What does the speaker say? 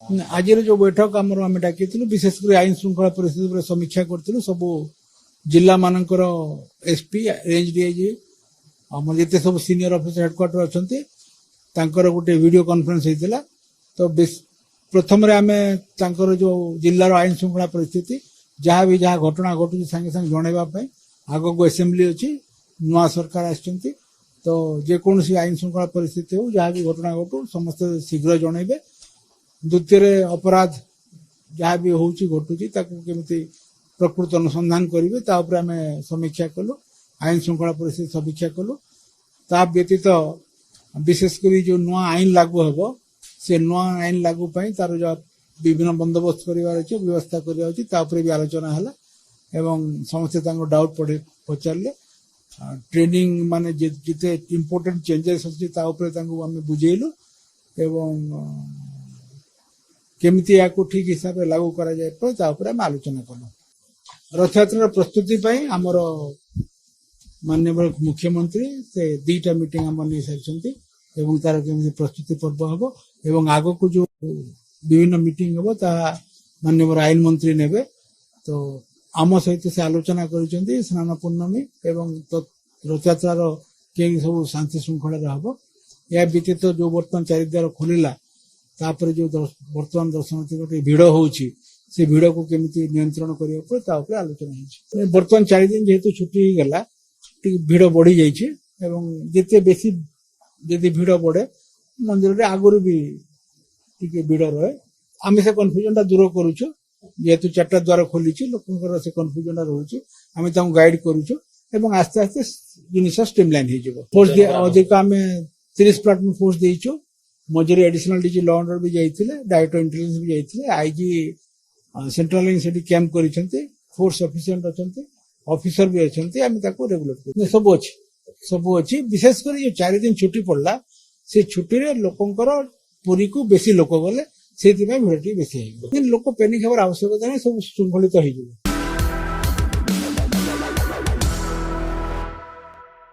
आज जो बैठक आम डाक विशेषकर आईन श्रृंखला परिस्थिति समीक्षा करूँ सब जिला मानकर एसपी रेंज डीआईजी आम जिते सब सीनियर ऑफिसर हेडक्वार्टर अच्छा गोटे वीडियो कॉन्फ्रेंस होता तो प्रथम आम जो जिलार आईन श्रृंखला परिस्थिति जहाँ भी जहाँ घटना घटू सागे सागे जनवाई आग को असेंबली अच्छी नुआ सरकार आसछंती तो जेकोसी आईन श्रृंखला परिस्थिति हो जहाँ भी घटना घटू समस्त शीघ्र जनइबे द्वितीय अपराध जहाँ भी होची घटुची ताकू केमिति प्रकृत अनुसंधान करेंगे आम समीक्षा कलु आईन श्रृंखला परिस्थिति समीक्षा कलु ता व्यतीत विशेषकर जो नुआ आईन लागू हम से नुआ आईन लागू तार जो विभिन्न बंदोबस्त कर व्यवस्था कर भी आलोचना है एवं समस्ते डाउट पचारे ट्रेनिंग माने जिते इम्पोर्टेंट चेंजेस अच्छी आम बुझेलु एवं केमिति या ठीक हिसाब से लागू करा जाए आम आलोचना कलु रथयात्रा प्रस्तुति आमर माननीय मुख्यमंत्री से 2टा मीटिंग आम नहीं सारी एवं तार केमिति प्रस्तुति पर्व हम एवं आग को जो विभिन्न मीटिंग हम ता माननीय आईन मंत्री नेबे तो आम सहित से आलोचना कर स्नान पूर्णमी एवं रथयात्रार के सब शांति श्रृंखला हम या व्यतीत जो बर्तमान चारिद्वार खोलिला तापर जो बर्तमान दर्शनार्थी गोटे भिड़ होची से भिड़ को केमिति नियंत्रण करने आलोचना होती बर्तमान 4 दिन जेहेतु छुट्टी हो गला भिड़ बढ़ी जाइए एवं जिते बेसी यदि भिड़ बढ़े मंदिर रे आगुरी भी टिके भिड़ रहे आम से कन्फ्यूजन दूर करूछु जेहेतु 4टा द्वार खोली लोक से कन्फ्यूजन रोचे आम गाइड करूछु एवं आस्ते आस्ते जिनिस स्ट्रीमलाइन हो फोर्स अधिक आम 30 प्लाटून फोर्स देइछु मझे एडिशनल डीजी लॉ ऑर्डर भी जाइए डायरेक्टर इंटेलिजेंस भी जाइए आईजी सेंट्रल लाइन से कैंप कर फोर्स सफिशिएंट अच्छा ऑफिसर भी अच्छा आम रेगुलेट कर सब अच्छी विशेषकर जो 4 दिन छुट्टी पड़ला से छुट्टी रे लोकंकर पुरी को बेसी लोक गले से भिड़ बेसी लोक पैनिक हमार आवश्यकता नहीं सब श्रृंखलित हो